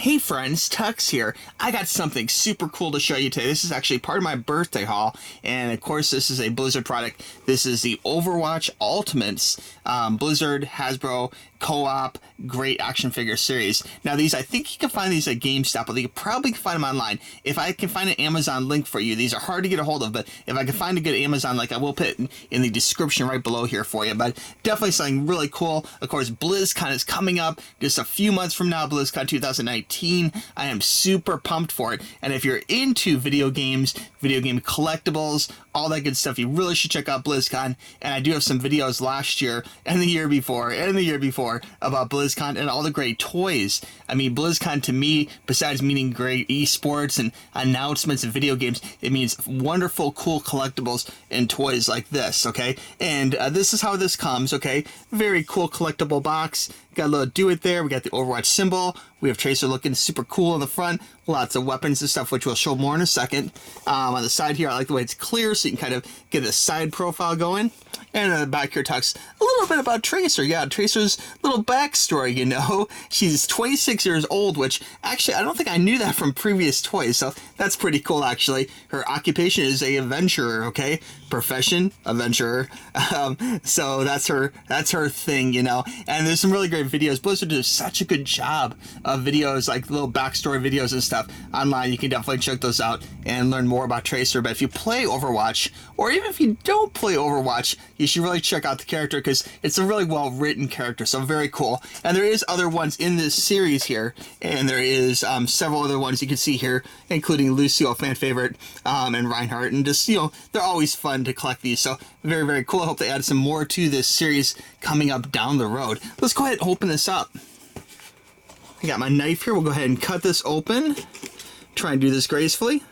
Hey friends, Tuxx here. I got something super cool to show you today. This is actually part of my birthday haul, and of course this is a Blizzard product. This is the Overwatch Ultimates Blizzard Hasbro co-op great action figure series. Now these, I think you can find these at GameStop, but you probably can find them online. If I can find an Amazon link for you, these are hard to get a hold of, but if I can find a good Amazon link, I will put it in the description right below here for you. But definitely something really cool. Of course, BlizzCon is coming up just a few months from now, BlizzCon 2019. I am super pumped for it. And if you're into video games, video game collectibles, all that good stuff, you really should check out BlizzCon. And I do have some videos last year and the year before about BlizzCon and all the great toys. I mean, BlizzCon to me, besides meaning great esports and announcements and video games, it means wonderful, cool collectibles and toys like this, okay? And this is how this comes, okay? Very cool collectible box. Got a little do-it there. We got the Overwatch symbol. We have Tracer looking super cool in the front. Lots of weapons and stuff, which we'll show more in a second. On the side here, I like the way it's clear, so you can kind of get a side profile going. And in the back here, Tuxx a little bit about Tracer. Yeah, Tracer's little backstory, you know. She's 26 years old, which actually, I don't think I knew that from previous toys, so that's pretty cool, actually. Her occupation is a adventurer, okay? Profession, adventurer. So that's her thing, you know. And there's some really great videos. Blizzard does such a good job of videos, like little backstory videos and stuff online. You can definitely check those out and learn more about Tracer. But if you play Overwatch, or even if you don't play Overwatch, you should really check out the character because it's a really well written character. So very cool. And there is other ones in this series here, and there is several other ones you can see here, including Lucio, fan favorite, and Reinhardt, and just, you know, they're always fun to collect these. So very, very cool. I hope they add some more to this series coming up down the road. Let's go ahead and open this up. I got my knife here. We'll go ahead and cut this open. Try and do this gracefully.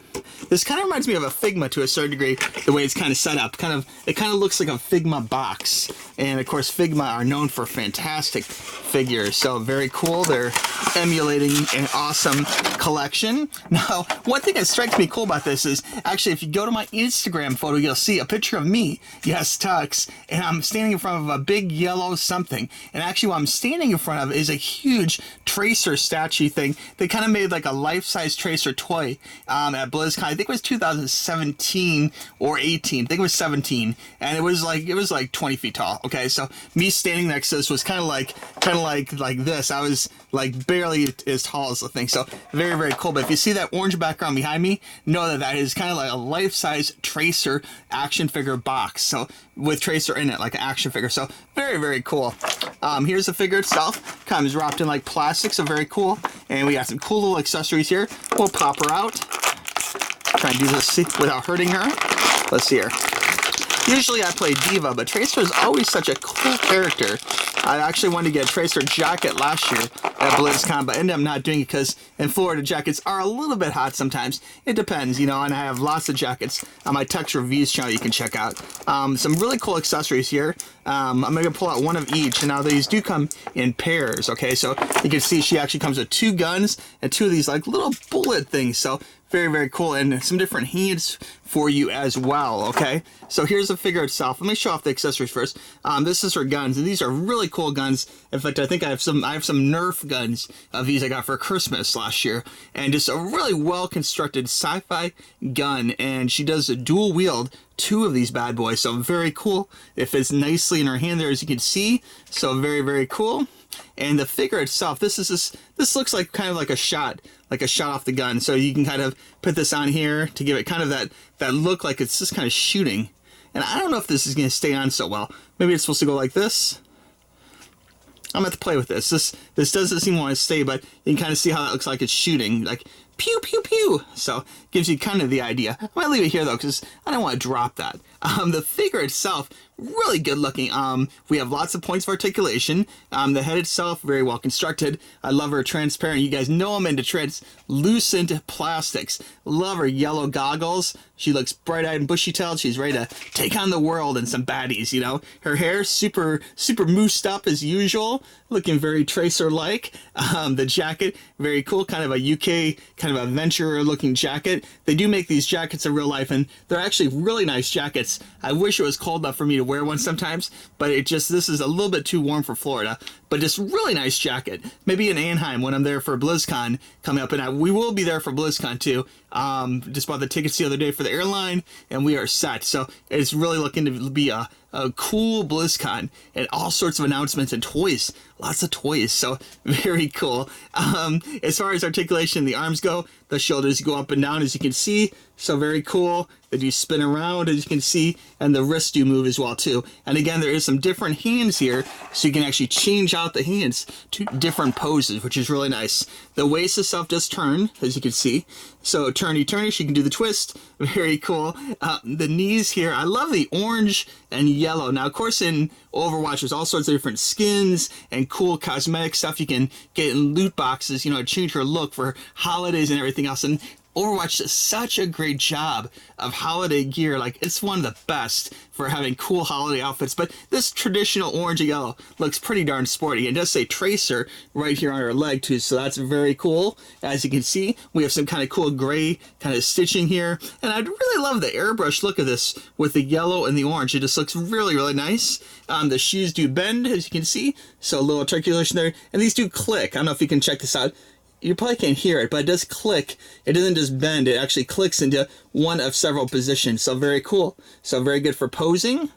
This kind of reminds me of a Figma to a certain degree, the way it's kind of set up. It kind of looks like a Figma box. And of course, Figma are known for fantastic figures. So very cool. They're emulating an awesome collection. Now, one thing that strikes me cool about this is, actually, if you go to my Instagram photo, you'll see a picture of me, yes, Tuxx, and I'm standing in front of a big yellow something. And actually, what I'm standing in front of is a huge Tracer statue thing. They kind of made like a life-size Tracer toy at BlizzCon. I think it was 2017 or 18. I think it was 17, and it was like 20 feet tall. Okay, so me standing next to this was kind of like this. I was like barely as tall as the thing. So very, very cool. But if you see that orange background behind me, know that is kind of like a life-size Tracer action figure box. So with Tracer in it, like an action figure. So very, very cool. Here's the figure itself. Comes wrapped in like plastic, so very cool. And we got some cool little accessories here. We'll pop her out. Try and do this without hurting her. Let's see here. Usually I play Diva, but Tracer is always such a cool character. I actually wanted to get a Tracer jacket last year at BlizzCon, but ended up not doing it because in Florida, jackets are a little bit hot sometimes. It depends, you know, and I have lots of jackets on my Tuxx Reviews channel you can check out. Some really cool accessories here. I'm going to pull out one of each, and now these do come in pairs, okay? So you can see she actually comes with 2 guns and 2 of these like little bullet things, so very, very cool, and some different hands for you as well, okay? So here's the figure itself. Let me show off the accessories first. This is her guns, and these are really cool guns. In fact, I think I have some Nerf guns of these I got for Christmas last year, and just a really well-constructed sci-fi gun, and she does a dual wield 2 of these bad boys, so very cool. It fits nicely in her hand there, as you can see, so very, very cool. And the figure itself, this looks like kind of like a shot off the gun. So you can kind of put this on here to give it kind of that look like it's just kind of shooting. And I don't know if this is going to stay on so well. Maybe it's supposed to go like this. I'm going to have to play with this. This doesn't seem to want to stay, but you can kind of see how that looks like it's shooting. Like, pew, pew, pew. So, gives you kind of the idea. I might leave it here, though, because I don't want to drop that. The figure itself, really good looking. We have lots of points of articulation. The head itself, very well constructed. I love her transparent. You guys know I'm into translucent plastics. Love her yellow goggles. She looks bright-eyed and bushy-tailed. She's ready to take on the world and some baddies, you know. Her hair, super, super moosed up as usual. Looking very Tracer-like. The jacket, very cool. Kind of a UK, kind of adventurer-looking jacket. They do make these jackets in real life, and they're actually really nice jackets. I wish it was cold enough for me to wear one sometimes, but this is a little bit too warm for Florida. but just really nice jacket. Maybe in Anaheim when I'm there for BlizzCon coming up, and we will be there for BlizzCon too. Just bought the tickets the other day for the airline, and we are set. So it's really looking to be a cool BlizzCon, and all sorts of announcements and toys. Lots of toys, so very cool. As far as articulation, the arms go, the shoulders go up and down, as you can see. So very cool. They do spin around, as you can see, and the wrists do move as well too. And again, there is some different hands here, so you can actually change out the hands to different poses, which is really nice. The waist itself does turn, as you can see. So turny, she can do the twist. Very cool. The knees here, I love the orange and yellow. Now, of course, in Overwatch, there's all sorts of different skins and cool cosmetic stuff you can get in loot boxes, you know, to change your look for holidays and everything else. And Overwatch does such a great job of holiday gear. Like, it's one of the best for having cool holiday outfits. But this traditional orange and yellow looks pretty darn sporty. It does say Tracer right here on her leg too, so that's very cool. As you can see, we have some kind of cool gray kind of stitching here. And I really love the airbrush look of this with the yellow and the orange. It just looks really, really nice. The shoes do bend, as you can see. So a little articulation there. And these do click. I don't know if you can check this out. You probably can't hear it, but it does click. It doesn't just bend, it actually clicks into one of several positions. So very cool. So very good for posing.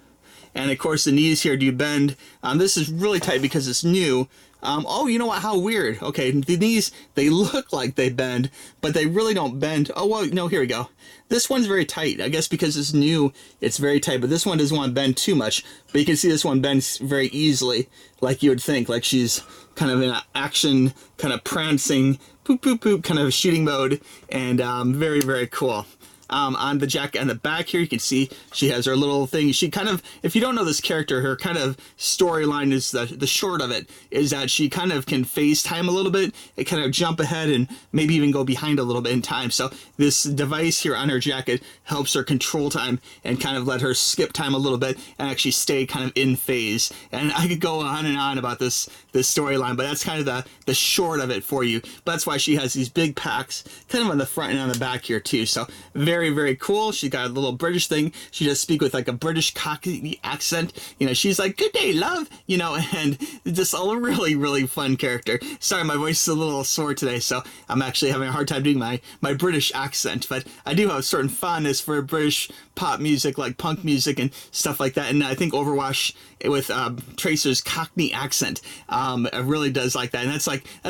And of course the knees here do bend. This is really tight because it's new. Oh, you know what? How weird. Okay, the knees, they look like they bend, but they really don't bend. Oh, well, no, here we go. This one's very tight. I guess because it's new, it's very tight, but this one doesn't want to bend too much. But you can see this one bends very easily, like you would think, like she's kind of in an action, kind of prancing, poop, poop, poop, kind of shooting mode, and very, very cool. On the jacket and the back here, you can see she has her little thing. She kind of, if you don't know this character, her kind of storyline is the short of it is that she kind of can phase time a little bit. It kind of jump ahead and maybe even go behind a little bit in time. So this device here on her jacket helps her control time and kind of let her skip time a little bit and actually stay kind of in phase. And I could go on and on about this storyline, but that's kind of the short of it for you. But that's why she has these big packs kind of on the front and on the back here too. So very, very cool. She got a little British thing. She does speak with like a British Cockney accent. You know, she's like, "Good day, love," you know, and just a really, really fun character. Sorry, my voice is a little sore today, so I'm actually having a hard time doing my British accent, but I do have a certain fondness for British pop music, like punk music and stuff like that. And I think Overwatch with Tracer's Cockney accent it really does like that. And that's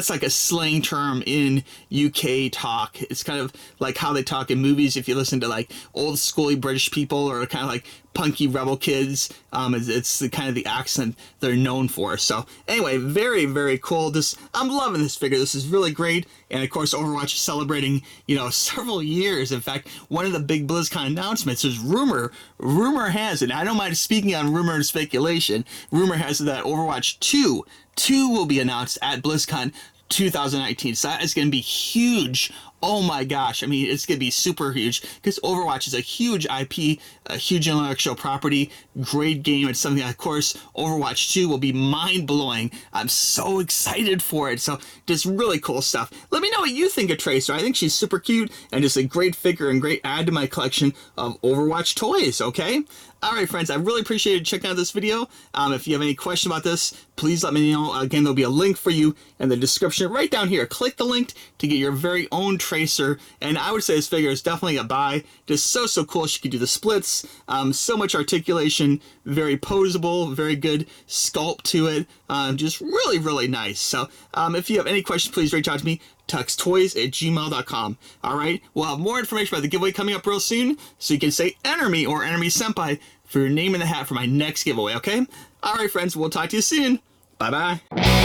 like a slang term in UK talk. It's kind of like how they talk in movies. If you listen to like old schooly British people or kind of like punky rebel kids, it's the kind of the accent they're known for. So anyway, very, very cool. I'm loving this figure. This is really great. And of course, Overwatch is celebrating, you know, several years. In fact, one of the big BlizzCon announcements is rumor has it. I don't mind speaking on rumor and speculation. Rumor has it that Overwatch 2 will be announced at BlizzCon 2019. So that is going to be huge. Oh my gosh, I mean, it's going to be super huge because Overwatch is a huge IP, a huge intellectual property, great game. It's something, of course, Overwatch 2 will be mind-blowing. I'm so excited for it. So just really cool stuff. Let me know what you think of Tracer. I think she's super cute and just a great figure and great add to my collection of Overwatch toys, okay? All right, friends, I really appreciate you checking out this video. If you have any question about this, please let me know. Again, there'll be a link for you in the description right down here. Click the link to get your very own Tracer. And I would say this figure is definitely a buy. Just so cool. She can do the splits. So much articulation. Very posable. Very good sculpt to it. Just really, really nice. So if you have any questions, please reach out to me. tuxtoys@gmail.com. All right. We'll have more information about the giveaway coming up real soon, so you can say enter me or enter me senpai for your name in the hat for my next giveaway. Okay. All right, friends. We'll talk to you soon. Bye bye.